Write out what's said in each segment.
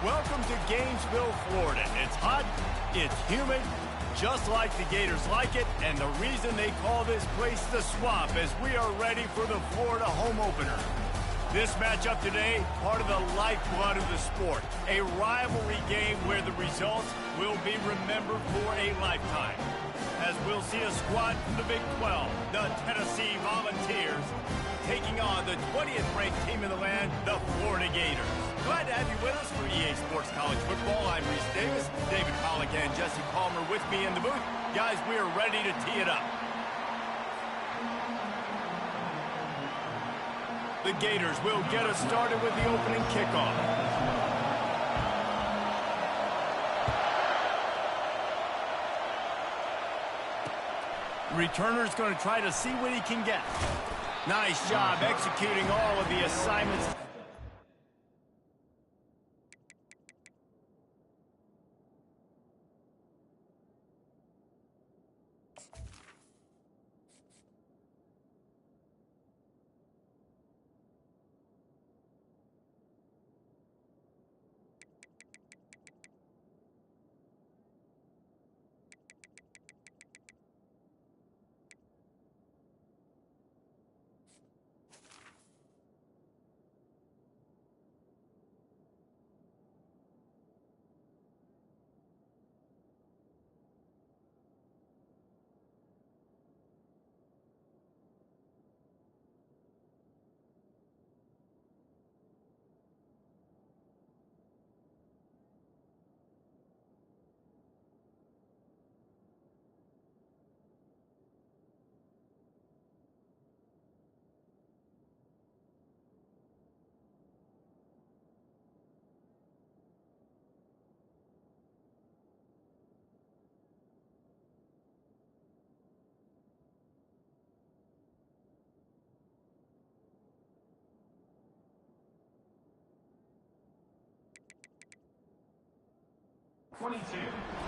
Welcome to Gainesville, Florida. It's hot, it's humid, just like the Gators like it, and the reason they call this place the Swamp as we are ready for the Florida home opener. This matchup today, part of the lifeblood of the sport, a rivalry game where the results will be remembered for a lifetime. As we'll see a squad from the Big 12, the Tennessee Volunteers, taking on the 20th ranked team in the land, the Florida Gators. Glad to have you with us for EA Sports College Football. I'm Reese Davis, David Pollack and Jesse Palmer with me in the booth. Guys, we are ready to tee it up. The Gators will get us started with the opening kickoff. Returner's going to try to see what he can get. Nice job executing all of the assignments.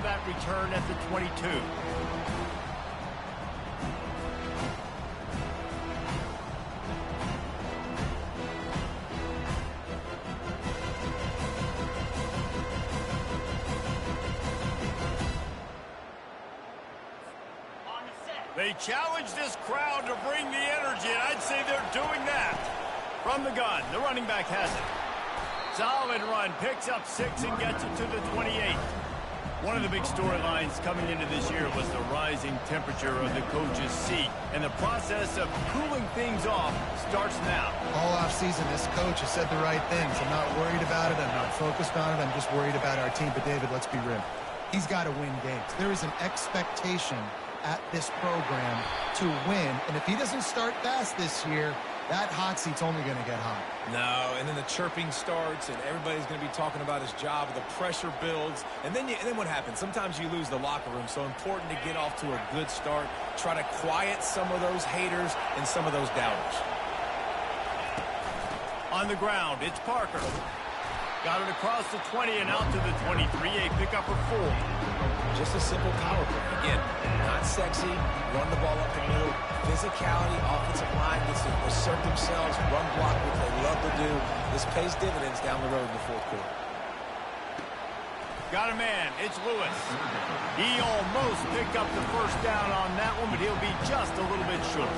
That return at the 22. They challenge this crowd to bring the energy, and I'd say they're doing that. From the gun, the running back has it. Solid run, picks up 6 and gets it to the 28. One of the big storylines coming into this year was the rising temperature of the coach's seat, and the process of cooling things off starts now. All offseason, this coach has said the right things. I'm not worried about it. I'm not focused on it. I'm just worried about our team. But, David, let's be real. He's got to win games. There is an expectation at this program to win, and if he doesn't start fast this year, that hot seat's only going to get hot. No, and then the chirping starts, and everybody's going to be talking about his job. The pressure builds, and then what happens? Sometimes you lose the locker room, so important to get off to a good start. Try to quiet some of those haters and some of those doubters. On the ground, it's Parker. Got it across the 20 and out to the 23, a pickup of 4. Just a simple power play. Again, not sexy, run the ball up the middle, physicality, offensive line gets to assert themselves, run block, what they love to do. This pays dividends down the road in the fourth quarter. Got a man, it's Lewis. He almost picked up the first down on that one, but he'll be just a little bit short.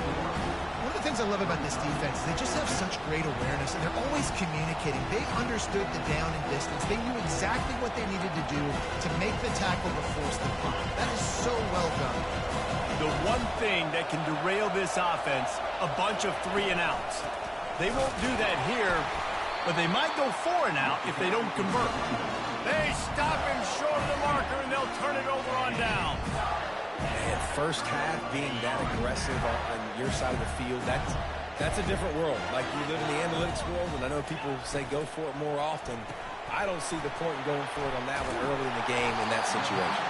One of the things I love about this defense is they just have such great awareness, and they're always communicating. They understood the down and distance. They knew exactly what they needed to do to make the tackle to force the punt. That is so well done. The one thing that can derail this offense, a bunch of 3 and outs. They won't do that here, but they might go 4 and out if they don't convert. They stop him short of the marker, and they'll turn it over on down. Man, first half being that aggressive on your side of the field, that's a different world. Like, you live in the analytics world, and I know people say go for it more often. I don't see the point in going for it on that one early in the game in that situation.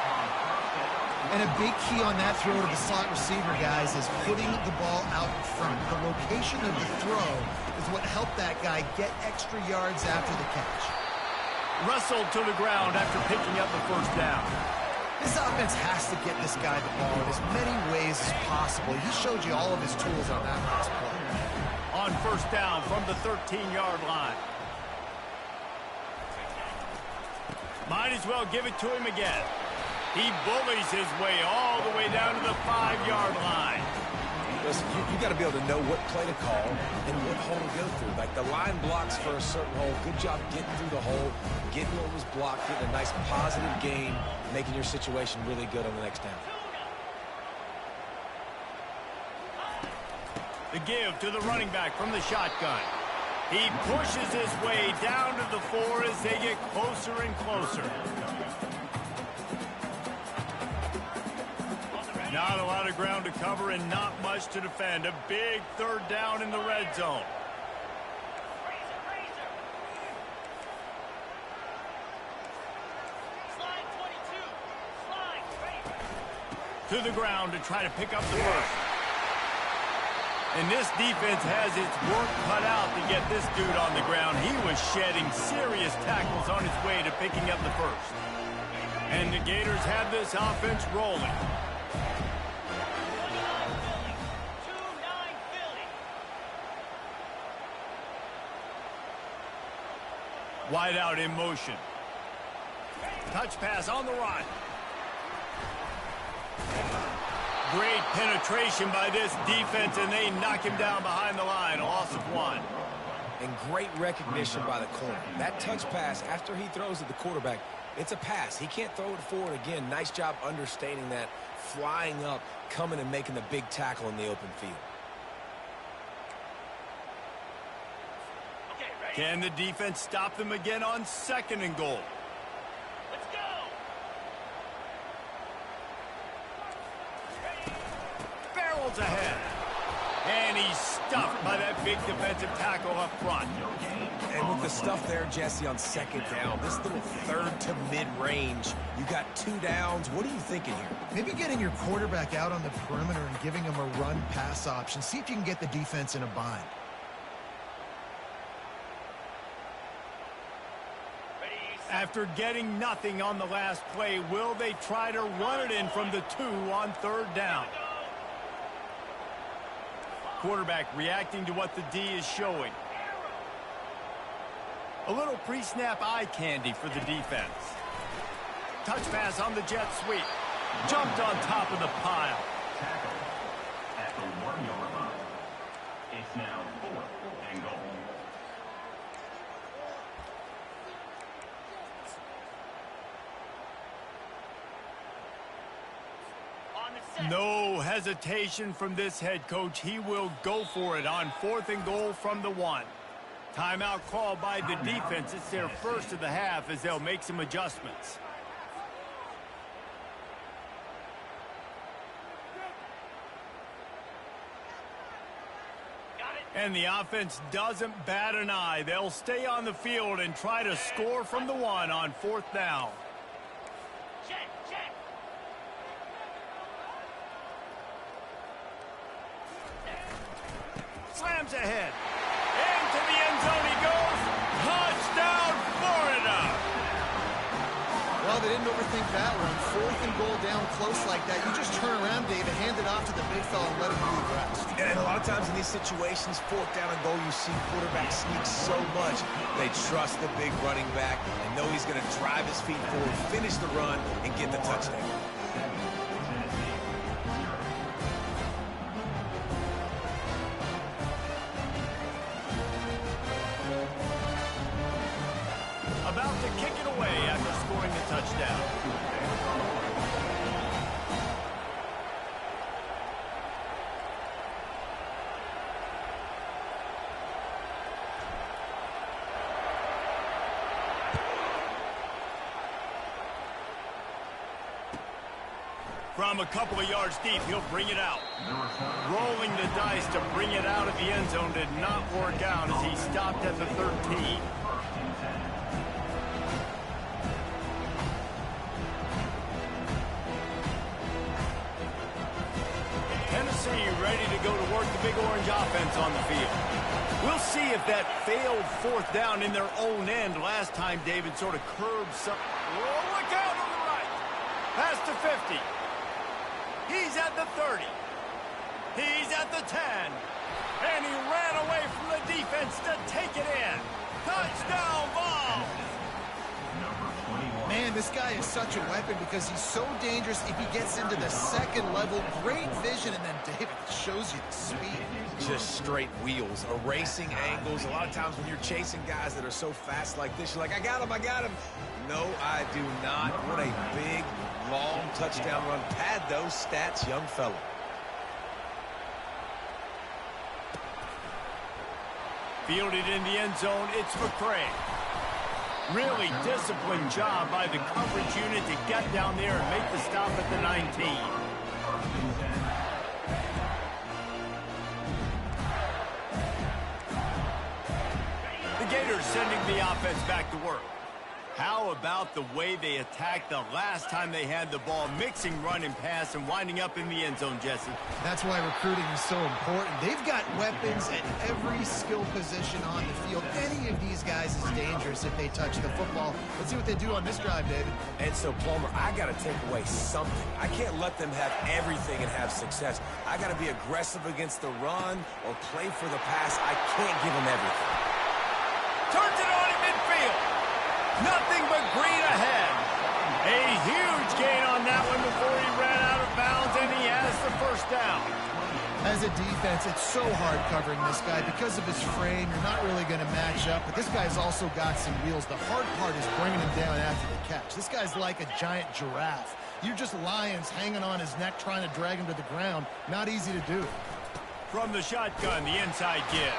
And a big key on that throw to the slot receiver, guys, is putting the ball out in front. The location of the throw is what helped that guy get extra yards after the catch. Wrestled to the ground after picking up the first down. This offense has to get this guy the ball in as many ways as possible. He showed you all of his tools on that last play. On first down from the 13-yard line. Might as well give it to him again. He bullies his way all the way down to the 5-yard line. Listen, you got to be able to know what play to call and what hole to go through. Like the line blocks for a certain hole. Good job getting through the hole, getting what was blocked, getting a nice positive gain, making your situation really good on the next down. The give to the running back from the shotgun. He pushes his way down to the 4 as they get closer and closer. Not a lot of ground to cover and not much to defend. A big 3rd down in the red zone. To the ground to try to pick up the first. And this defense has its work cut out to get this dude on the ground. He was shedding serious tackles on his way to picking up the first. And the Gators have this offense rolling. Wide out in motion. Touch pass on the run. Great penetration by this defense, and they knock him down behind the line. A loss of 1. And great recognition by the corner. That touch pass, after he throws at the quarterback, it's a pass. He can't throw it forward again. Nice job understanding that, flying up, coming and making the big tackle in the open field. Can the defense stop them again on 2nd and goal? Let's go! Barrels ahead. And he's stuffed by that big defensive tackle up front. And with the stuff there, Jesse, on 2nd down, this little 3rd to mid-range, you got 2 downs. What are you thinking here? Maybe getting your quarterback out on the perimeter and giving him a run-pass option. See if you can get the defense in a bind. After getting nothing on the last play, will they try to run it in from the 2 on 3rd down? Quarterback reacting to what the D is showing. A little pre-snap eye candy for the defense. Touch pass on the jet sweep. Jumped on top of the pile. Tackle at the 1-yard line. It's now 4th and goal. No hesitation from this head coach. He will go for it on 4th and goal from the 1. Timeout called by the defense. It's their first of the half as they'll make some adjustments. And the offense doesn't bat an eye. They'll stay on the field and try to score from the 1 on 4th down. Slams ahead. Into the end zone he goes. Touchdown, Florida. Well, they didn't overthink that one. 4th and goal down close like that. You just turn around, David, hand it off to the big fella and let him do the rest. And a lot of times in these situations, 4th down and goal, you see quarterbacks sneak so much. They trust the big running back and know he's going to drive his feet forward, finish the run, and get the touchdown. About to kick it away after scoring the touchdown. From a couple of yards deep, he'll bring it out. Rolling the dice to bring it out of the end zone did not work out as he stopped at the 13. Tennessee ready to go to work the Big Orange offense on the field. We'll see if that failed 4th down in their own end last time David sort of curbed some. Whoa, look out on the right. Past the 50. He's at the 30. He's at the 10. And he ran away from the defense to take it in. Touchdown ball. Number 21. Man, this guy is such a weapon because he's so dangerous if he gets into the second level. Great vision, and then David shows you the speed. Just straight wheels, erasing angles. A lot of times when you're chasing guys that are so fast like this, you're like, I got him, I got him. No, I do not. What a big, long touchdown run. Pad those stats, young fella. Fielded in the end zone, it's McCray. Really disciplined job by the coverage unit to get down there and make the stop at the 19. The Gators sending the offense back to work. How about the way they attacked the last time they had the ball, mixing run and pass and winding up in the end zone, Jesse? That's why recruiting is so important. They've got weapons at every skill position on the field. Any of these guys is dangerous if they touch the football. Let's see what they do on this drive, David. And so, Plummer, I got to take away something. I can't let them have everything and have success. I got to be aggressive against the run or play for the pass. I can't give them everything. Turns it on in midfield. Nothing but green ahead. A huge gain on that one before he ran out of bounds, and he has the first down. As a defense, it's so hard covering this guy. Because of his frame, you're not really going to match up, but this guy's also got some wheels. The hard part is bringing him down after the catch. This guy's like a giant giraffe. You're just lions hanging on his neck trying to drag him to the ground. Not easy to do. From the shotgun, the inside give.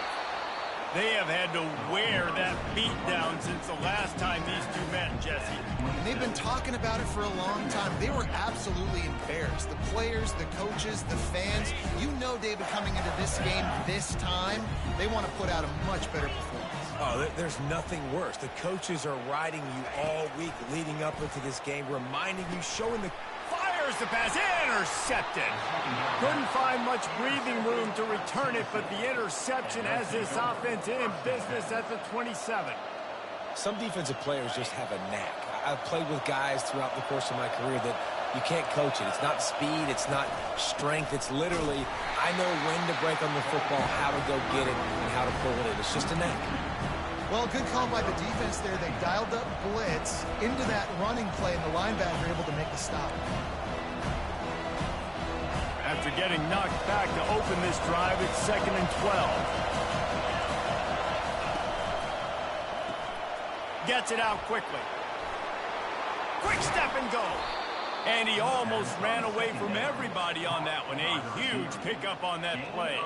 They have had to wear that beat down since the last time these two met, Jesse. And they've been talking about it for a long time. They were absolutely embarrassed. The players, the coaches, the fans. You know, David, coming into this game this time, they want to put out a much better performance. Oh, there's nothing worse. The coaches are riding you all week leading up into this game, reminding you, showing the... Fires the pass, intercepted. Couldn't find much breathing room to return it, but the interception has this offense in business at the 27. Some defensive players just have a knack. I've played with guys throughout the course of my career that you can't coach it. It's not speed, it's not strength. It's literally, I know when to break on the football, how to go get it, and how to pull it in. It's just a knack. Well, good call by the defense there. They dialed up blitz into that running play, and the linebacker able to make the stop. After getting knocked back to open this drive, it's 2nd and 12. Gets it out quickly. Quick step and go. And he almost ran away from everybody on that one. A huge pickup on that play.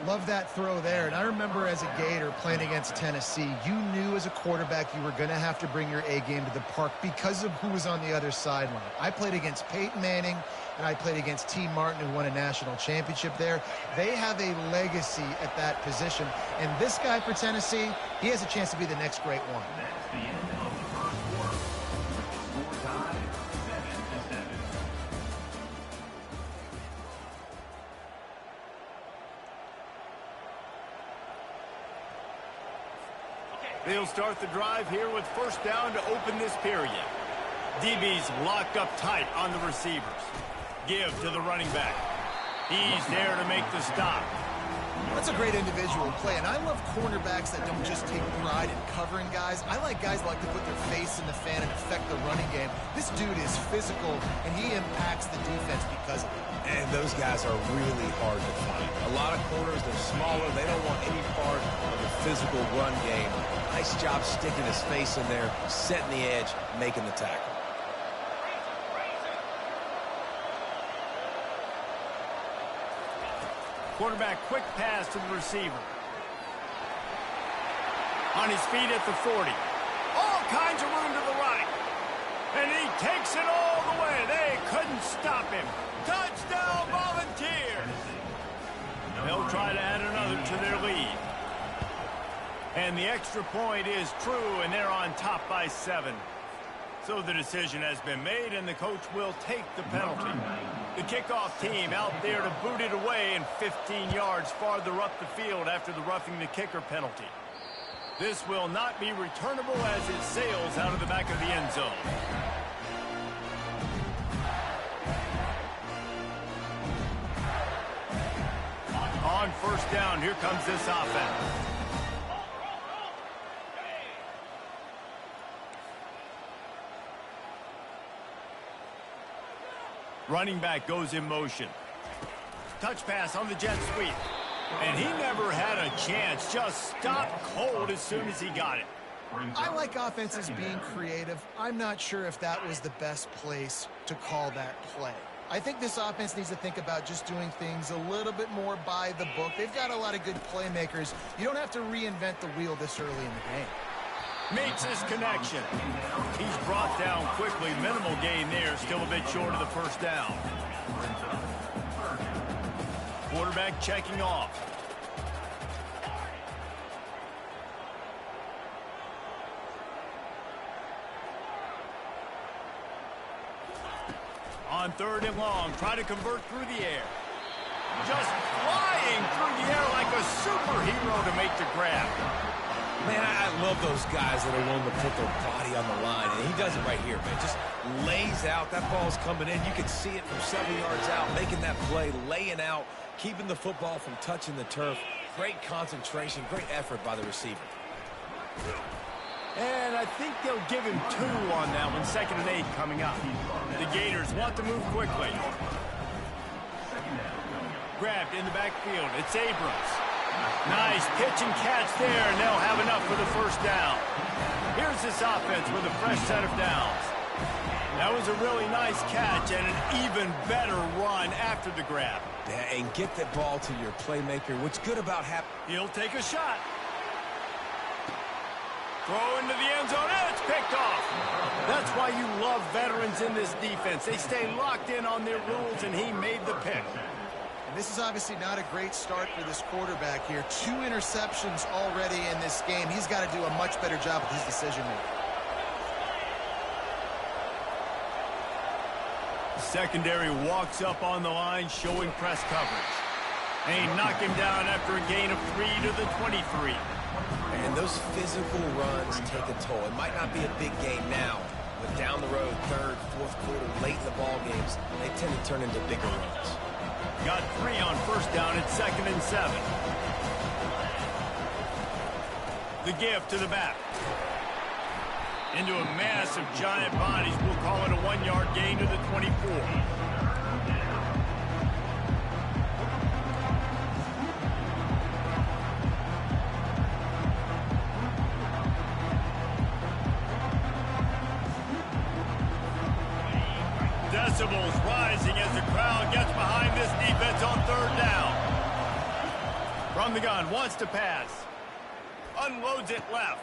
Love that throw there. And I remember as a Gator playing against Tennessee, you knew as a quarterback you were going to have to bring your A game to the park because of who was on the other sideline. I played against Peyton Manning, and I played against T. Martin, who won a national championship there. They have a legacy at that position. And this guy for Tennessee, he has a chance to be the next great one. That's the end of the first quarter. Score tie, 7-7. They'll start the drive here with first down to open this period. DB's locked up tight on the receivers. Give to the running back. He's there to make the stop. That's a great individual play, and I love cornerbacks that don't just take pride in covering guys. I like guys that like to put their face in the fan and affect the running game. This dude is physical, and he impacts the defense because of it. And those guys are really hard to find. A lot of corners, they're smaller. They don't want any part of the physical run game. Nice job sticking his face in there, setting the edge, making the tackle. Quarterback quick pass to the receiver. On his feet at the 40. All kinds of room to the right. And he takes it all the way. They couldn't stop him. Touchdown, Volunteers. They'll try to add another to their lead. And the extra point is true, and they're on top by 7. So the decision has been made, and the coach will take the penalty. The kickoff team out there to boot it away and 15 yards farther up the field after the roughing the kicker penalty. This will not be returnable as it sails out of the back of the end zone. On first down, here comes this offense. Running back goes in motion. Touch pass on the jet sweep. And he never had a chance. Just stopped cold as soon as he got it. I like offenses being creative. I'm not sure if that was the best place to call that play. I think this offense needs to think about just doing things a little bit more by the book. They've got a lot of good playmakers. You don't have to reinvent the wheel this early in the game. Makes his connection. He's brought down quickly. Minimal gain there. Still a bit short of the first down. Quarterback checking off. On 3rd and long, try to convert through the air. Just flying through the air like a superhero to make the grab. Man, I love those guys that are willing to put their body on the line, and he does it right here, man. Just lays out. That ball's coming in. You can see it from several yards out, making that play, laying out, keeping the football from touching the turf. Great concentration, great effort by the receiver. And I think they'll give him 2 on that one. 2nd and 8 coming up. The Gators want to move quickly. Grabbed in the backfield. It's Abrams. Nice pitch and catch there, and they'll have enough for the first down. Here's this offense with a fresh set of downs. That was a really nice catch and an even better run after the grab. Yeah, and get that ball to your playmaker. What's good about He'll take a shot. Throw into the end zone, and it's picked off. That's why you love veterans in this defense. They stay locked in on their rules, and he made the pick. And this is obviously not a great start for this quarterback here. 2 interceptions already in this game. He's got to do a much better job with his decision-making. Secondary walks up on the line, showing press coverage. And he knocked him down after a gain of 3 to the 23. And those physical runs take a toll. It might not be a big game now, but down the road, 3rd, 4th quarter, late in the ball games, they tend to turn into bigger runs. Got 3 on first down at 2nd and 7. The give to the back. Into a mass of giant bodies. We'll call it a 1-yard gain to the 24. Decibels rising as the crowd gets behind this defense on 3rd down. From the gun, wants to pass. Unloads it left.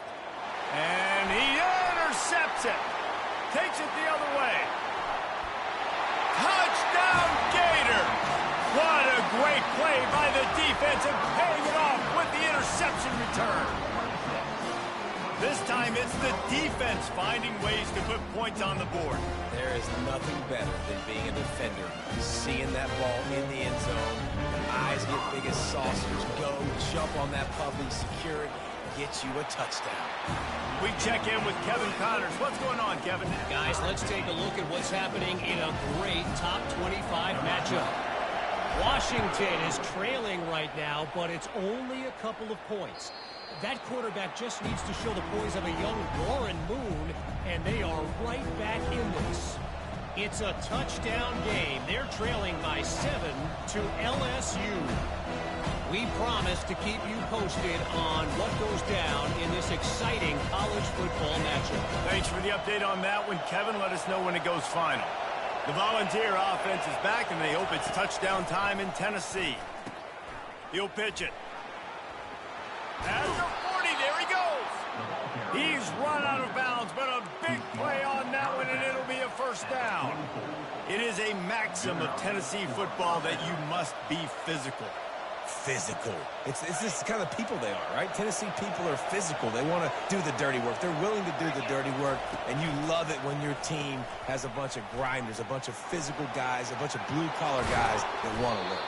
And he intercepts it. Takes it the other way. Touchdown, Gator! What a great play by the defense and paying it off with the interception return. This time it's the defense finding ways to put points on the board. There is nothing better than being a defender. Seeing that ball in the end zone, eyes get big as saucers, go, jump on that puppy, secure it, get you a touchdown. We check in with Kevin Connors. What's going on, Kevin? Guys, let's take a look at what's happening in a great top 25 matchup. Washington is trailing right now, but it's only a couple of points. That quarterback just needs to show the poise of a young Warren Moon, and they are right back in this. It's a touchdown game. They're trailing by 7 to LSU. We promise to keep you posted on what goes down in this exciting college football matchup. Thanks for the update on that one, Kevin. Let us know when it goes final. The Volunteer offense is back, and they hope it's touchdown time in Tennessee. He'll pitch it. At the 40, there he goes. He's run out of bounds, but a big play on that one, and it'll be a first down. It is a maxim of Tennessee football that you must be physical. Physical. It's this kind of people they are, right? Tennessee people are physical. They want to do the dirty work. They're willing to do the dirty work, and you love it when your team has a bunch of grinders, a bunch of physical guys, a bunch of blue-collar guys that want to work.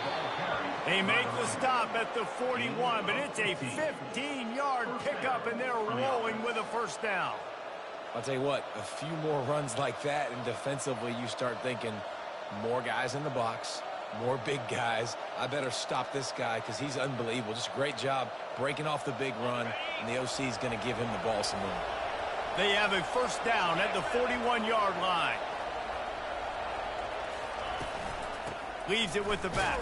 They make the stop at the 41, but it's a 15-yard pickup, and they're rolling with a first down. I'll tell you what, a few more runs like that, and defensively you start thinking more guys in the box, more big guys. I better stop this guy because he's unbelievable. Just a great job breaking off the big run, and the OC is going to give him the ball some more. They have a first down at the 41-yard line. Leaves it with the back.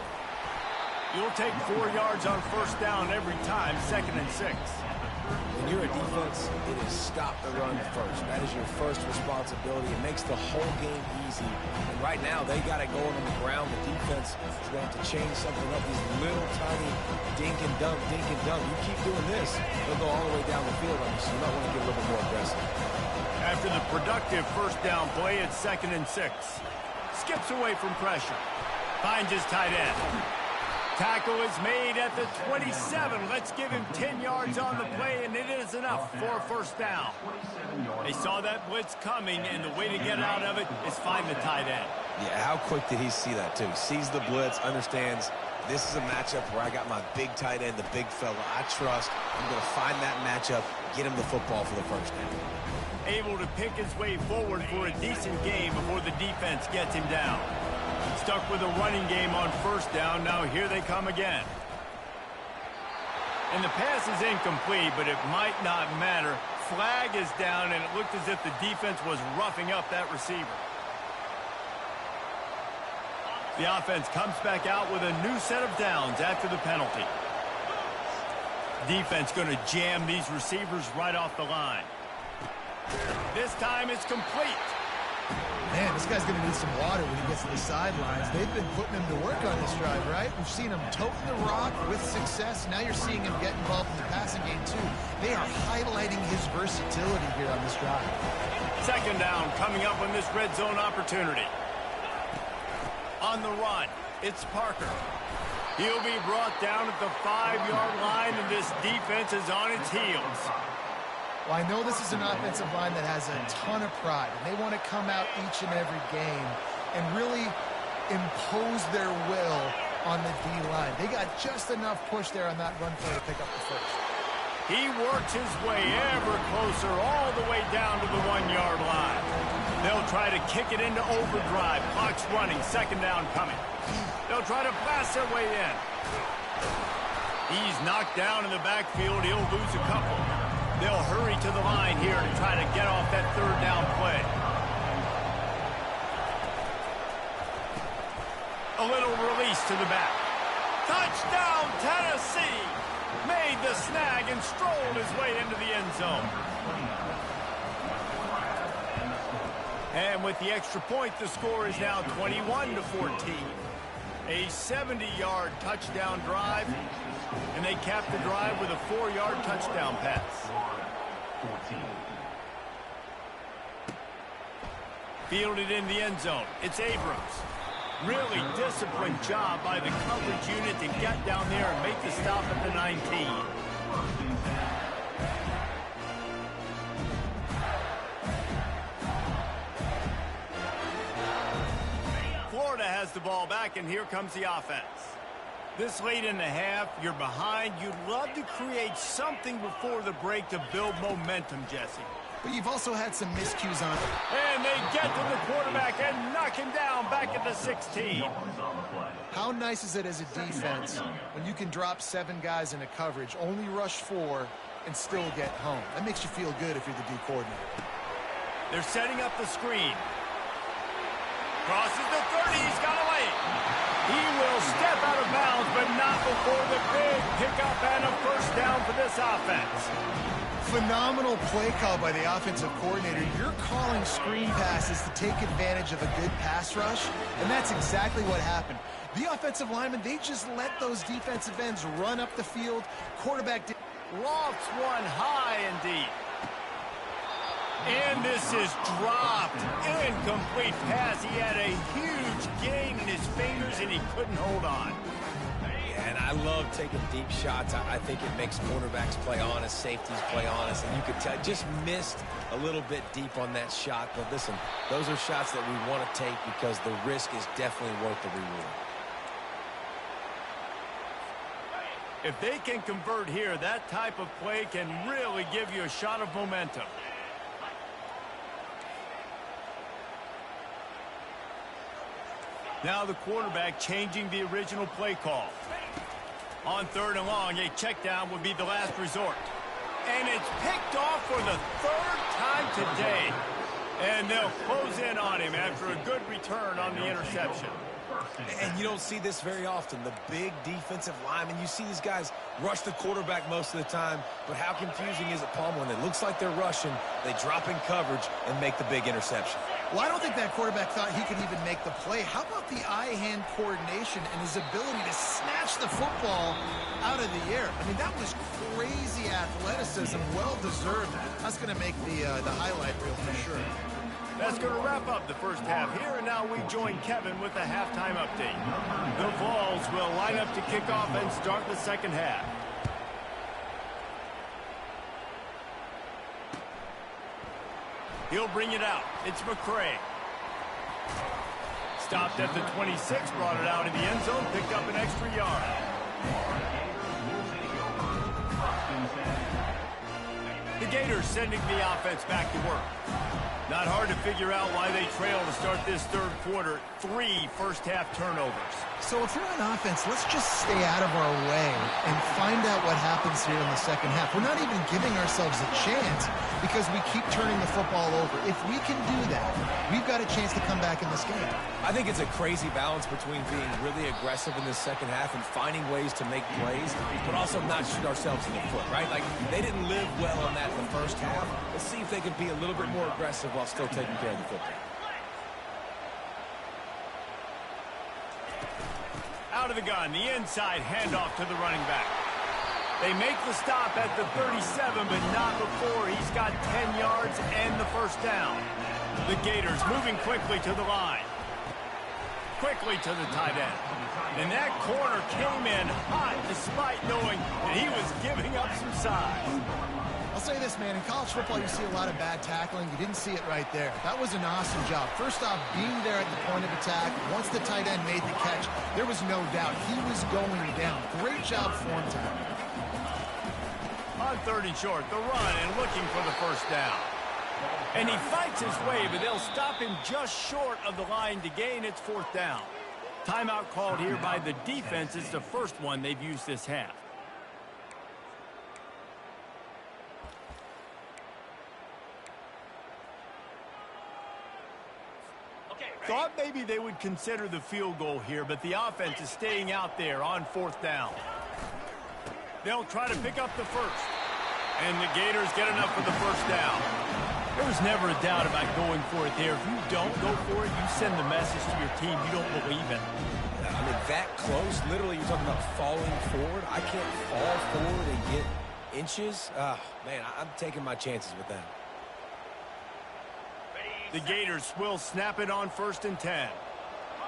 You'll take 4 yards on first down every time, 2nd and 6. When you're a defense, it is stop the run first. That is your first responsibility. It makes the whole game easy. And right now, they got it going on the ground. The defense is going to have to change something up. These little tiny dink and dunk, dink and dunk. You keep doing this, they'll go all the way down the field on you, so you might want to get a little bit more aggressive. After the productive first down play, it's 2nd and 6. Skips away from pressure. Finds his tight end. Tackle is made at the 27. Let's give him 10 yards on the play, and it is enough for a first down. They saw that blitz coming, and the way to get out of it is find the tight end. Yeah, how quick did he see that, too? Sees the blitz, understands this is a matchup where I got my big tight end, the big fella I trust. I'm going to find that matchup, get him the football for the first down. Able to pick his way forward for a decent game before the defense gets him down. Stuck with a running game on first down. Now here they come again. And the pass is incomplete, but it might not matter. Flag is down, and it looked as if the defense was roughing up that receiver. The offense comes back out with a new set of downs after the penalty. Defense going to jam these receivers right off the line. This time it's complete. Man, this guy's going to need some water when he gets to the sidelines. They've been putting him to work on this drive, right? We've seen him toting the rock with success. Now you're seeing him get involved in the passing game, too. They are highlighting his versatility here on this drive. 2nd down coming up on this red zone opportunity. On the run, it's Parker. He'll be brought down at the 5-yard line, and this defense is on its heels. Well, I know this is an offensive line that has a ton of pride, and they want to come out each and every game and really impose their will on the D-line. They got just enough push there on that run play to pick up the first. He works his way ever closer all the way down to the 1-yard line. They'll try to kick it into overdrive. Clock's running, 2nd down coming. They'll try to blast their way in. He's knocked down in the backfield. He'll lose a couple. They'll hurry to the line here to try to get off that 3rd down play. A little release to the back. Touchdown, Tennessee! Made the snag and strolled his way into the end zone. And with the extra point, the score is now 21-14. A 70-yard touchdown drive, and they cap the drive with a 4-yard touchdown pass. 14. Fielded in the end zone. It's Abrams. Really disciplined job by the coverage unit to get down there and make the stop at the 19. Florida has the ball back, and here comes the offense. This late in the half, you're behind. You'd love to create something before the break to build momentum, Jesse. But you've also had some miscues on it. And they get to the quarterback and knock him down back at the 16. How nice is it as a defense when you can drop 7 guys into coverage, only rush 4, and still get home? That makes you feel good if you're the D coordinator. They're setting up the screen. Crosses the 30. He's got a lane. He will step out of bounds, but not before the big pickup and a first down for this offense. Phenomenal play call by the offensive coordinator. You're calling screen passes to take advantage of a good pass rush, and that's exactly what happened. The offensive linemen, they just let those defensive ends run up the field. Quarterback lofts one high and deep. And this is dropped. Incomplete pass. He had a huge gain in his fingers, and he couldn't hold on. And I love taking deep shots. I think it makes quarterbacks play honest, safeties play honest, and you could tell just missed a little bit deep on that shot. But listen, those are shots that we want to take because the risk is definitely worth the reward. If they can convert here, that type of play can really give you a shot of momentum. Now the quarterback changing the original play call. On 3rd and long, a check down would be the last resort. And it's picked off for the 3rd time today. And they'll close in on him after a good return on the interception. And you don't see this very often. The big defensive linemen, you see these guys rush the quarterback most of the time, but how confusing is it, Palmer, when it looks like they're rushing, they drop in coverage and make the big interception? Well, I don't think that quarterback thought he could even make the play. How about the eye-hand coordination and his ability to snatch the football out of the air? I mean, that was crazy athleticism, well-deserved. That's going to make the highlight reel for sure. That's going to wrap up the first half here, and now we join Kevin with the halftime update. The Vols will line up to kick off and start the second half. He'll bring it out. It's McCray. Stopped at the 26, brought it out in the end zone, picked up an extra yard. The Gators sending the offense back to work. Not hard to figure out why they trail to start this third quarter. 3 first-half turnovers. So if you're on offense, let's just stay out of our way and find out what happens here in the second half. We're not even giving ourselves a chance because we keep turning the football over. If we can do that, we've got a chance to come back in this game. I think it's a crazy balance between being really aggressive in this second half and finding ways to make plays, but also not shoot ourselves in the foot, right? Like, they didn't live well on that in the first half. Let's see if they can be a little bit more aggressive while still taking care of the football. Out of the gun, the inside handoff to the running back. They make the stop at the 37, but not before he's got 10 yards and the first down. The Gators moving quickly to the line. Quickly to the tight end. And that corner came in hot despite knowing that he was giving up some size. I'll say this, man. In college football, you see a lot of bad tackling. You didn't see it right there. That was an awesome job. First off, being there at the point of attack. Once the tight end made the catch, there was no doubt he was going down. Great job form time. On 3rd and short, the run and looking for the first down. And he fights his way, but they'll stop him just short of the line to gain. It's 4th down. Timeout called here by the defense. It's the first one they've used this half. Thought maybe they would consider the field goal here, but the offense is staying out there on 4th down. They'll try to pick up the first. And the Gators get enough for the first down. There was never a doubt about going for it there. If you don't go for it, you send the message to your team you don't believe in. I mean, that close, literally, you're talking about falling forward. I can't fall forward and get inches. Man, I'm taking my chances with that. The Gators will snap it on 1st and 10.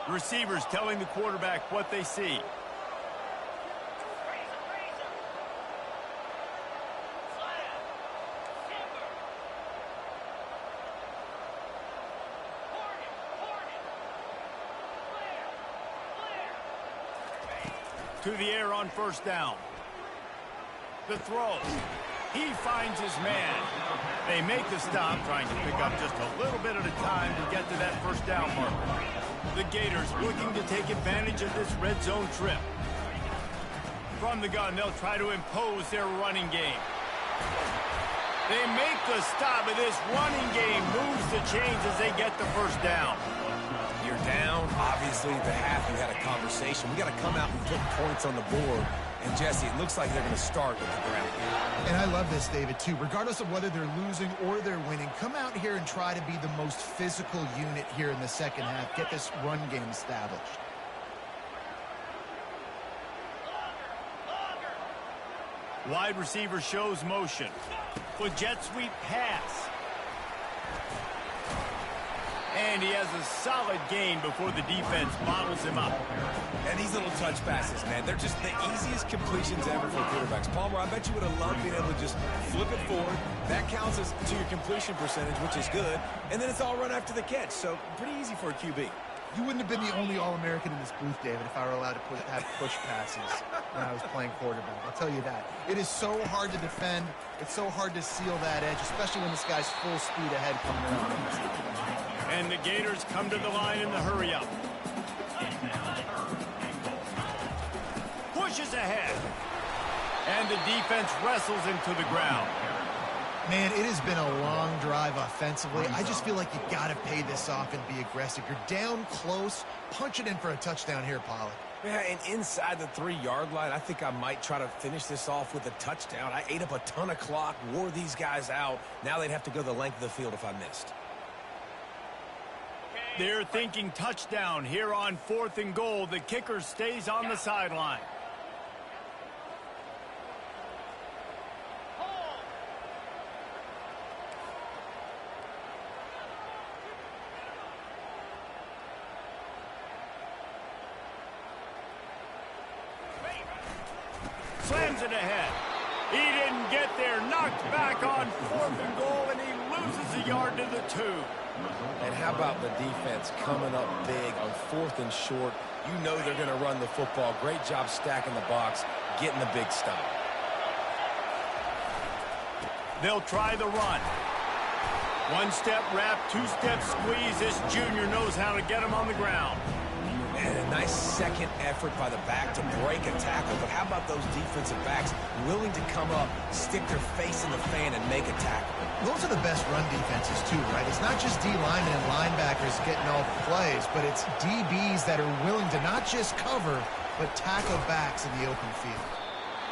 Receivers telling the quarterback what they see. To the air on 1st down. The throw. He finds his man. They make the stop, trying to pick up just a little bit at a time to get to that first down marker. The Gators looking to take advantage of this red zone trip. From the gun, they'll try to impose their running game. They make the stop, and this running game moves the chains as they get the first down. You're down. Obviously, the half you had a conversation. We got to come out and put points on the board. And, Jesse, it looks like they're going to start with the ground game. And I love this, David, too. Regardless of whether they're losing or they're winning, come out here and try to be the most physical unit here in the second half. Get this run game established. Wide receiver shows motion. With jet sweep pass. And he has a solid gain before the defense bottles him up. And these little touch passes, man, they're just the easiest completions ever for quarterbacks. Palmer, I bet you would have loved being able to just flip it forward. That counts as to your completion percentage, which is good. And then it's all run after the catch, so pretty easy for a QB. You wouldn't have been the only All-American in this booth, David, if I were allowed to have push passes when I was playing quarterback. I'll tell you that. It is so hard to defend. It's so hard to seal that edge, especially when this guy's full speed ahead coming around. And the Gators come to the line in the hurry-up. Pushes ahead. And the defense wrestles him to the ground. Man, it has been a long drive offensively. I just feel like you got to pay this off and be aggressive. You're down close. Punch it in for a touchdown here, Pollard. Yeah, and inside the 3-yard line, I think I might try to finish this off with a touchdown. I ate up a ton of clock, wore these guys out. Now they'd have to go the length of the field if I missed. They're thinking touchdown here on 4th and goal. The kicker stays on the sideline. Slams it ahead. He didn't get there. Knocked back on 4th and goal, and he loses a yard to the 2. And how about the defense coming up big on 4th and short? You know they're going to run the football. Great job stacking the box, getting the big stop. They'll try the run. 1-step wrap, 2-step squeeze. This junior knows how to get him on the ground. And a nice second effort by the back to break a tackle. But how about those defensive backs willing to come up, stick their face in the fan, and make a tackle? Those are the best run defenses, too, right? It's not just D linemen and linebackers getting all the plays, but it's DBs that are willing to not just cover, but tackle backs in the open field.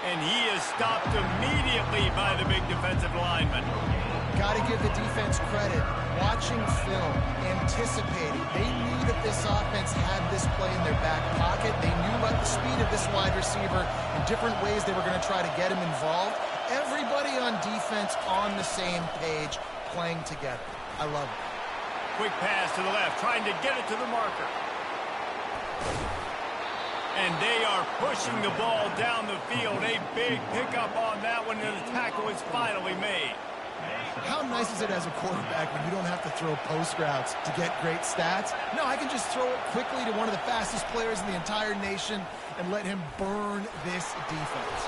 And he is stopped immediately by the big defensive lineman. Got to give the defense credit. Watching film, anticipating. They knew that this offense had this play in their back pocket. They knew about the speed of this wide receiver and different ways they were going to try to get him involved. Everybody on defense on the same page, playing together. I love it. Quick pass to the left, trying to get it to the marker. And they are pushing the ball down the field. A big pickup on that one, and the tackle is finally made. How nice is it as a quarterback when you don't have to throw post routes to get great stats? No, I can just throw it quickly to one of the fastest players in the entire nation and let him burn this defense.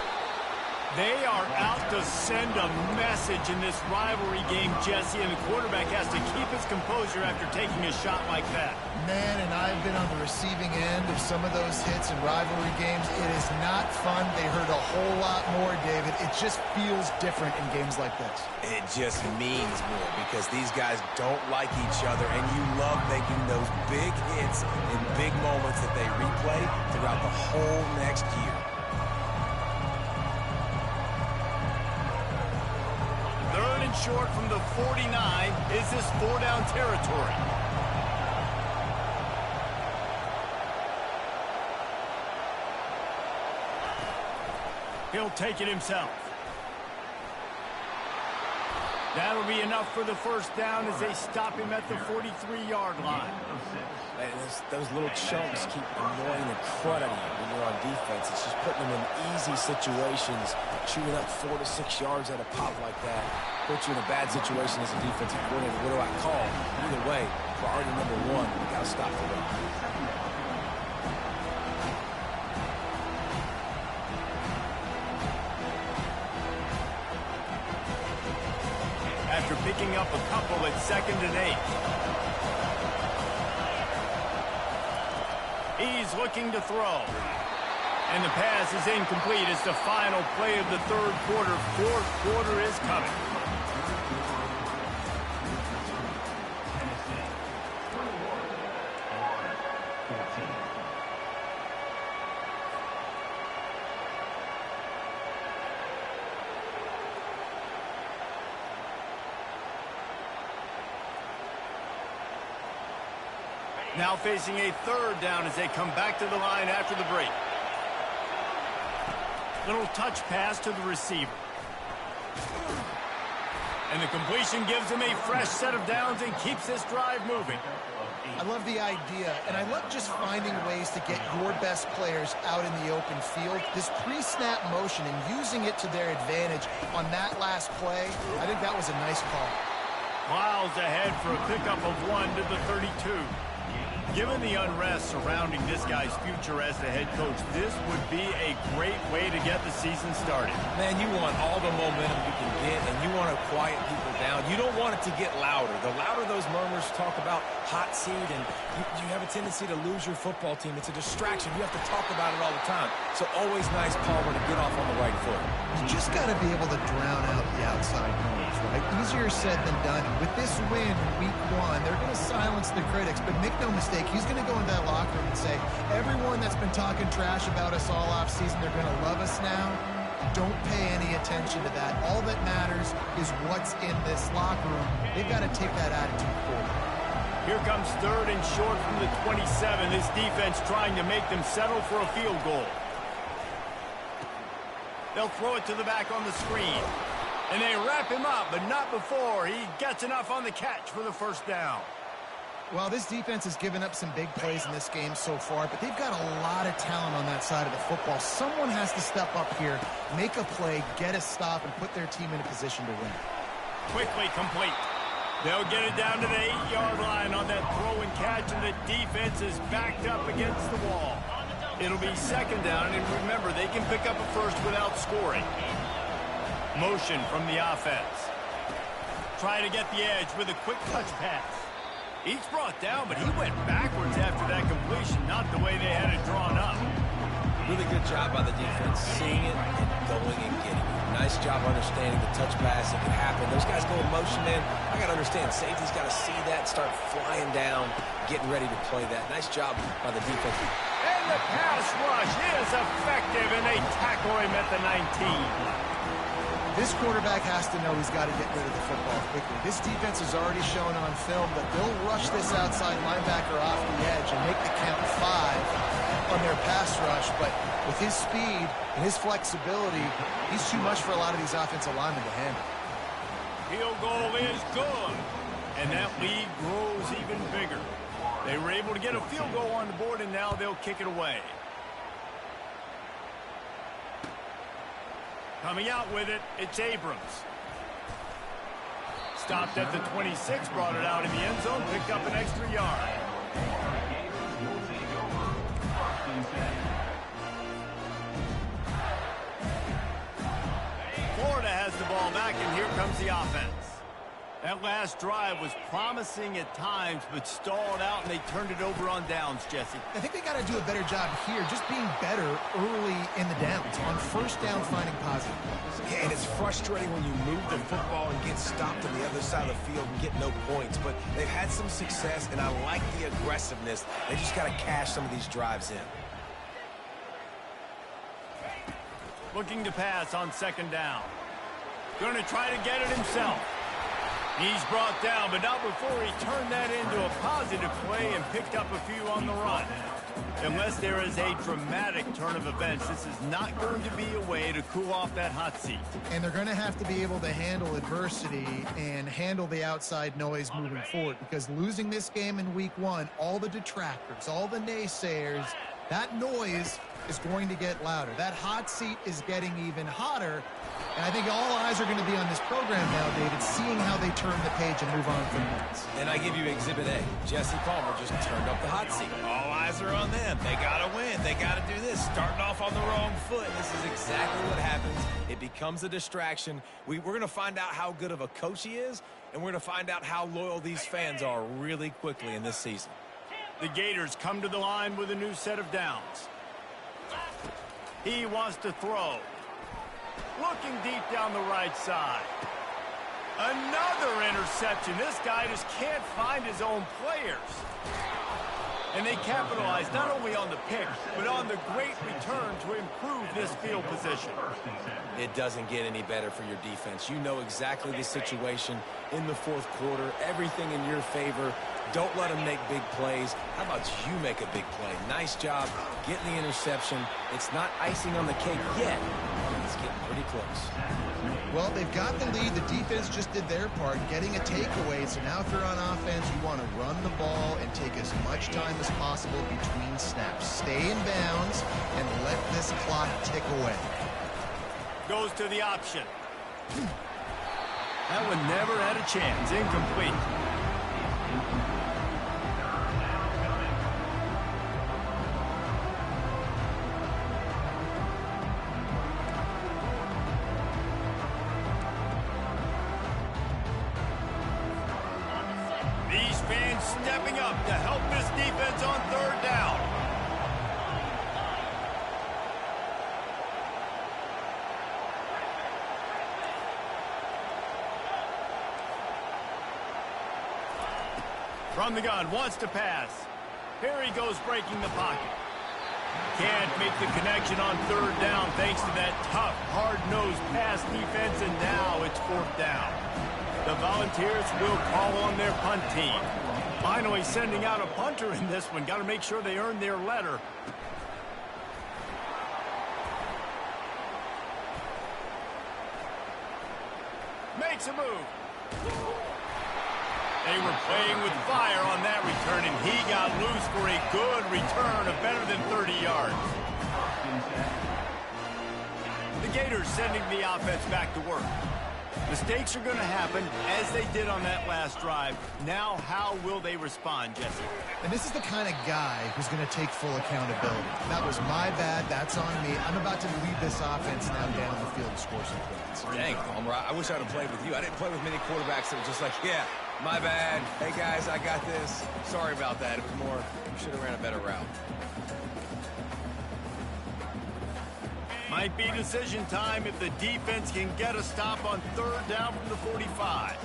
They are out to send a message in this rivalry game, Jesse, and the quarterback has to keep his composure after taking a shot like that. Man, and I've been on the receiving end of some of those hits in rivalry games. It is not fun. They hurt a whole lot more, David. It just feels different in games like this. It just means more because these guys don't like each other, and you love making those big hits in big moments that they replay throughout the whole next year. Third and short from the 49. Is this 4-down territory? He'll take it himself. That'll be enough for the first down as they stop him at the 43-yard line. And those little chunks keep annoying the crud out of you when you're on defense. It's just putting them in easy situations. Shooting up 4 to 6 yards at a pop like that puts you in a bad situation as a defensive coordinator. What do I call? Either way, priority number one, we got to stop the run. After picking up a couple at 2nd and 8. He's looking to throw. And the pass is incomplete. It's the final play of the 3rd quarter. 4th quarter is coming. Now facing a 3rd down as they come back to the line after the break. Little touch pass to the receiver. And the completion gives him a fresh set of downs and keeps this drive moving. I love the idea, and I love just finding ways to get your best players out in the open field. This pre-snap motion and using it to their advantage on that last play, I think that was a nice call. Miles ahead for a pickup of 1 to the 32. Given the unrest surrounding this guy's future as the head coach, this would be a great way to get the season started. Man, you want all the momentum you can get, and you want to quiet people down. You don't want it to get louder. The louder those murmurs talk about hot seat, and you have a tendency to lose your football team. It's a distraction. You have to talk about it all the time. So always nice, Palmer, to get off on the right foot. You just got to be able to drown out the outside noise, right? Easier said than done. With this win week 1, they're going to silence the critics, but make no mistake, he's going to go into that locker room and say, everyone that's been talking trash about us all offseason, they're going to love us now. Don't pay any attention to that. All that matters is what's in this locker room. They've got to take that attitude forward. Here comes 3rd and short from the 27. This defense trying to make them settle for a field goal. They'll throw it to the back on the screen. And they wrap him up, but not before he gets enough on the catch for the first down. Well, this defense has given up some big plays in this game so far, but they've got a lot of talent on that side of the football. Someone has to step up here, make a play, get a stop, and put their team in a position to win. Quickly complete. They'll get it down to the 8-yard line on that throw and catch, and the defense is backed up against the wall. It'll be 2nd down, and remember, they can pick up a first without scoring. Motion from the offense. Trying to get the edge with a quick touch pass. He's brought down, but he went backwards after that completion, not the way they had it drawn up. Really good job by the defense, seeing it and going and getting it. Nice job understanding the touch pass. It can happen. Those guys go in motion, man. I got to understand, safety's got to see that, start flying down, getting ready to play that. Nice job by the defense. And the pass rush is effective, and they tackle him at the 19. This quarterback has to know he's got to get rid of the football quickly. This defense has already shown on film that they'll rush this outside linebacker off the edge and make the count 5 on their pass rush. But with his speed and his flexibility, he's too much for a lot of these offensive linemen to handle. Field goal is good, and that lead grows even bigger. They were able to get a field goal on the board, and now they'll kick it away. Coming out with it, it's Abrams. Stopped at the 26, brought it out in the end zone, picked up an extra yard. Florida has the ball back, and here comes the offense. That last drive was promising at times, but stalled out, and they turned it over on downs, Jesse. I think they got to do a better job here, just being better early in the downs, on first down finding positive. Yeah, and it's frustrating when you move the football and get stopped on the other side of the field and get no points, but they've had some success, and I like the aggressiveness. They just got to cash some of these drives in. Looking to pass on 2nd down. Going to try to get it himself. He's brought down, but not before he turned that into a positive play and picked up a few on the run. Unless there is a dramatic turn of events, this is not going to be a way to cool off that hot seat. And they're going to have to be able to handle adversity and handle the outside noise moving forward, because losing this game in week 1, all the detractors, all the naysayers, that noise is going to get louder. That hot seat is getting even hotter. And I think all eyes are going to be on this program now, David, seeing how they turn the page and move on from this. And I give you Exhibit A. Jesse Palmer just turned up the hot seat. All eyes are on them. They got to win. They got to do this. Starting off on the wrong foot. This is exactly what happens. It becomes a distraction. We're going to find out how good of a coach he is, and we're going to find out how loyal these fans are really quickly in this season. The Gators come to the line with a new set of downs. He wants to throw. Looking deep down the right side. Another interception. This guy just can't find his own players. And they capitalize not only on the pick, but on the great return to improve this field position. It doesn't get any better for your defense. You know exactly the situation in the 4th quarter. Everything in your favor. Don't let them make big plays. How about you make a big play? Nice job getting the interception. It's not icing on the cake yet. It's getting pretty close. Well, they've got the lead. The defense just did their part, getting a takeaway. So now if you're on offense, you want to run the ball and take as much time as possible between snaps. Stay in bounds and let this clock tick away. Goes to the option. That one never had a chance. Incomplete. Jones stepping up to help this defense on third down. From the gun, wants to pass. Here he goes, breaking the pocket. Can't make the connection on third down thanks to that tough, hard-nosed pass defense, and now it's fourth down. The Volunteers will call on their punt team. Finally sending out a punter in this one. Got to make sure they earn their letter. Makes a move. They were playing with fire on that return, and he got loose for a good return of better than 30 yards. The Gators sending the offense back to work. Mistakes are going to happen, as they did on that last drive. Now, how will they respond, Jesse? And this is the kind of guy who's going to take full accountability. That was my bad. That's on me. I'm about to lead this offense now down the field and score some points. Dang, Palmer, I wish I would have played with you. I didn't play with many quarterbacks that were just like, yeah, my bad. Hey, guys, I got this. Sorry about that. It was more, should have ran a better route. Might be decision time if the defense can get a stop on third down from the 45.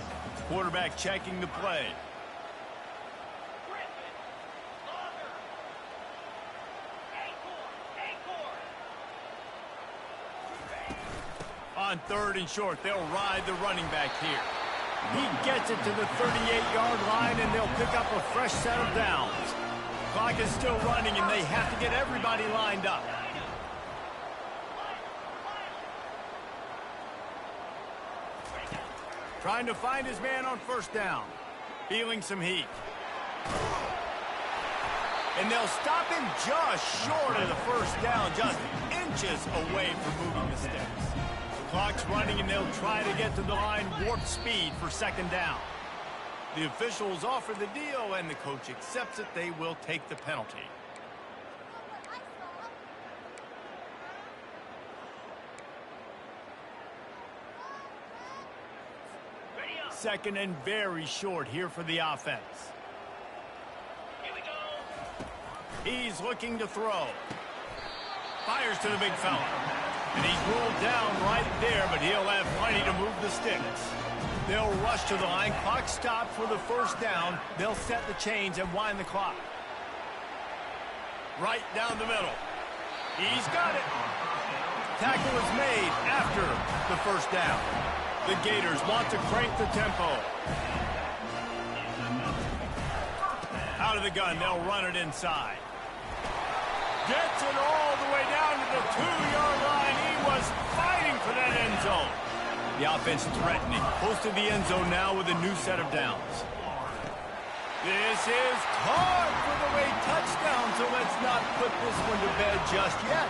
Quarterback checking the play. On third and short, they'll ride the running back here. He gets it to the 38-yard line, and they'll pick up a fresh set of downs. Clock is still running, and they have to get everybody lined up. Trying to find his man on first down. Feeling some heat. And they'll stop him just short of the first down, just inches away from moving the sticks. Clock's running, and they'll try to get to the line warp speed for second down. The officials offer the deal, and the coach accepts it. They will take the penalty. Second and very short here for the offense. Here we go. He's looking to throw. Fires to the big fella. And he's ruled down right there, but he'll have plenty to move the sticks. They'll rush to the line. Clock stopped for the first down. They'll set the chains and wind the clock. Right down the middle. He's got it. Tackle is made after the first down. The Gators want to crank the tempo. Out of the gun, they'll run it inside. Gets it all the way down to the 2-yard line. He was fighting for that end zone. The offense threatening. Close to the end zone now with a new set of downs. This is caught for the way touchdown, so let's not put this one to bed just yet.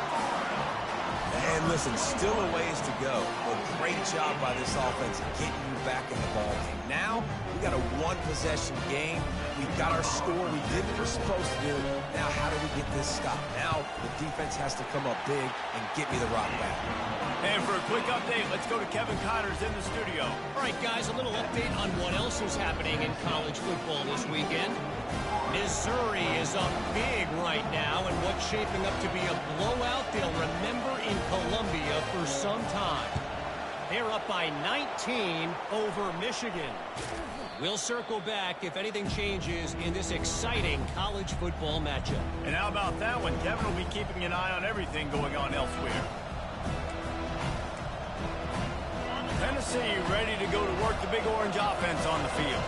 And listen, still a ways to go. But great job by this offense getting you back in the ball game. Now, we got a one-possession game. We got our score. We did what we're supposed to do. Now, how do we get this stop? Now, the defense has to come up big and get me the rock back. And for a quick update, let's go to Kevin Connors in the studio. All right, guys, a little update on what else is happening in college football this weekend. Missouri is up big right now, and what's shaping up to be a blowout they'll remember in Columbia for some time. They're up by 19 over Michigan. We'll circle back if anything changes in this exciting college football matchup. And how about that one? Kevin will be keeping an eye on everything going on elsewhere. Tennessee ready to go to work the Big Orange offense on the field.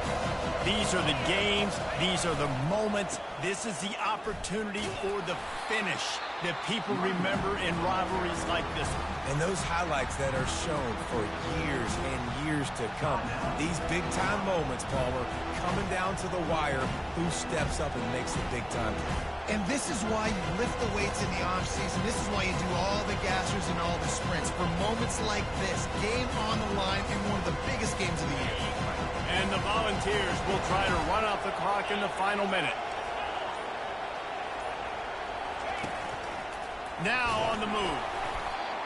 These are the games. These are the moments. This is the opportunity or the finish that people remember in rivalries like this one. And those highlights that are shown for years and years to come. These big-time moments, Palmer, coming down to the wire, who steps up and makes the big-time play. And this is why you lift the weights in the offseason. This is why you do all the gassers and all the sprints. For moments like this, game on the line in one of the biggest games of the year. And the Volunteers will try to run out the clock in the final minute. Now on the move.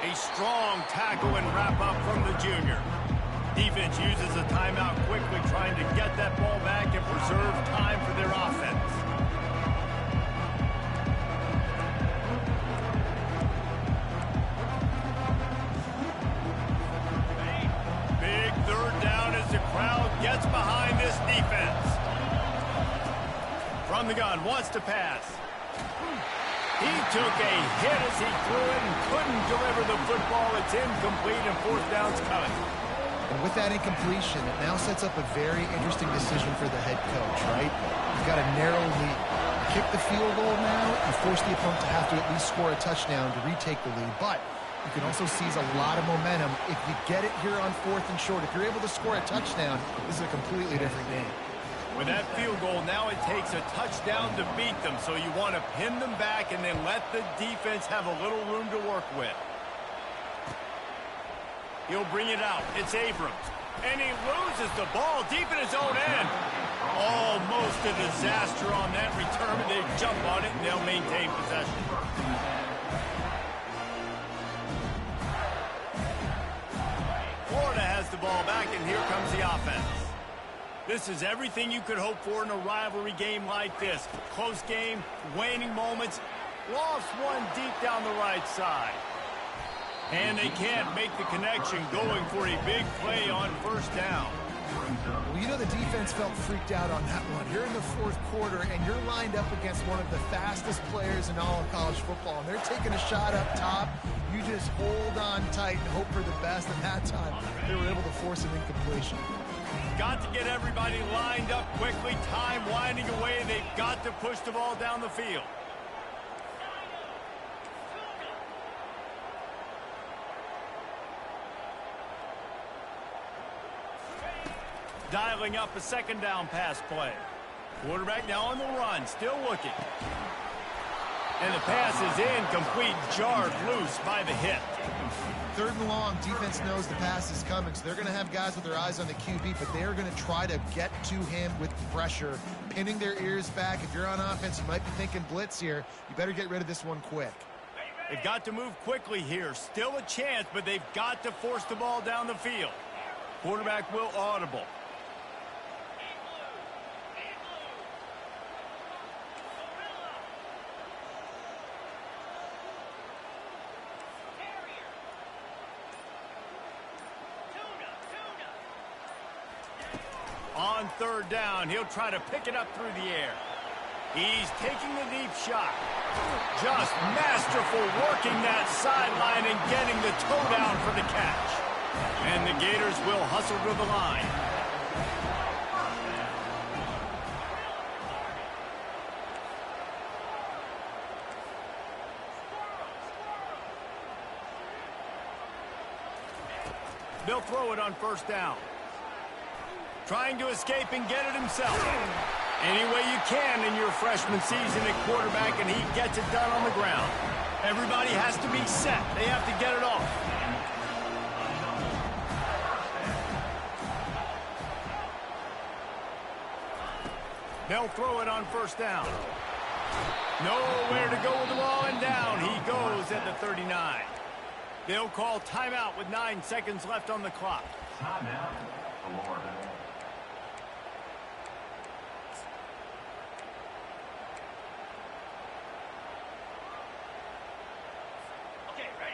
A strong tackle and wrap up from the junior. Defense uses a timeout quickly, trying to get that ball back and preserve time for their offense. Big third down as the crowd gets behind this defense. From the gun, wants to pass. He took a hit as he threw it and couldn't deliver the football. It's incomplete and fourth down's coming. And with that incompletion, it now sets up a very interesting decision for the head coach, right? You've got a narrow lead. Kick the field goal now, you force the opponent to have to at least score a touchdown to retake the lead. But you can also seize a lot of momentum if you get it here on 4th and short. If you're able to score a touchdown, this is a completely different game. With that field goal, now it takes a touchdown to beat them, so you want to pin them back and then let the defense have a little room to work with. He'll bring it out. It's Abrams. And he loses the ball deep in his own end. Almost a disaster on that return, but they jump on it and they'll maintain possession. Florida has the ball back, and here comes the offense. This is everything you could hope for in a rivalry game like this. Close game, waning moments, lost one deep down the right side. And they can't make the connection, going for a big play on first down. Well, you know the defense felt freaked out on that one. You're in the 4th quarter, and you're lined up against one of the fastest players in all of college football. And they're taking a shot up top. You just hold on tight and hope for the best. And that time, they were able to force an incompletion. Got to get everybody lined up quickly. Time winding away. They've got to push the ball down the field. Dialing up a second down pass play. Quarterback now on the run, still looking. And the pass is incomplete, jarred loose by the hit. 3rd and long, defense knows the pass is coming, so they're going to have guys with their eyes on the QB, but they're going to try to get to him with pressure, pinning their ears back. If you're on offense, you might be thinking blitz here. You better get rid of this one quick. They've got to move quickly here. Still a chance, but they've got to force the ball down the field. Quarterback will audible. On 3rd down, he'll try to pick it up through the air. He's taking the deep shot. Just masterful working that sideline and getting the toe down for the catch. And the Gators will hustle to the line. They'll throw it on 1st down. Trying to escape and get it himself. Any way you can in your freshman season at quarterback, and he gets it done on the ground. Everybody has to be set. They have to get it off. They'll throw it on 1st down. Nowhere to go with the ball, and down he goes at the 39. They'll call timeout with 9 seconds left on the clock. Timeout, Florida.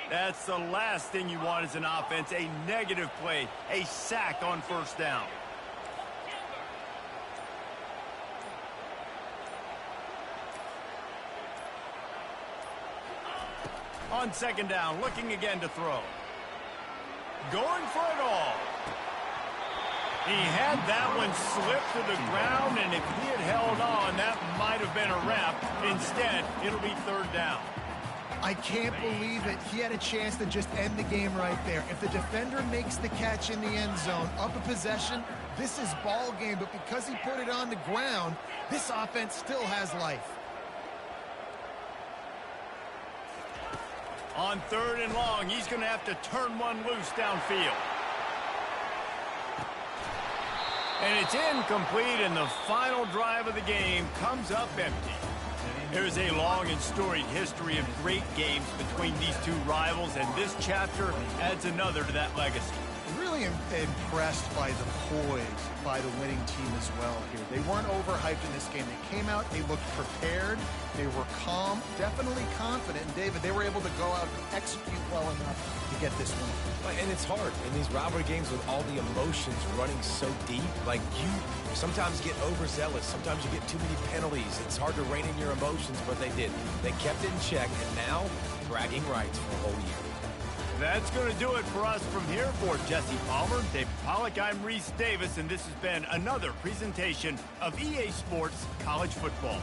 That's the last thing you want as an offense, a negative play, a sack on 1st down. On 2nd down, looking again to throw. Going for it all. He had that one slip to the ground, and if he had held on, that might have been a wrap. Instead, it'll be 3rd down. I can't believe it. He had a chance to just end the game right there. If the defender makes the catch in the end zone, up a possession, this is ball game. But because he put it on the ground, this offense still has life. On 3rd and long, he's going to have to turn one loose downfield. And it's incomplete, and the final drive of the game comes up empty. There's a long and storied history of great games between these two rivals, and this chapter adds another to that legacy. Really impressed by the poise by the winning team as well here. They weren't overhyped in this game. They came out, they looked prepared, they were calm, definitely confident. And David, they were able to go out and execute well enough to get this win. And it's hard in these rivalry games with all the emotions running so deep. Like, you sometimes get overzealous. Sometimes you get too many penalties. It's hard to rein in your emotions, but they did. They kept it in check, and now bragging rights for a whole year. That's going to do it for us from here. For Jesse Palmer, David Pollack, I'm Reese Davis, and this has been another presentation of EA Sports College Football.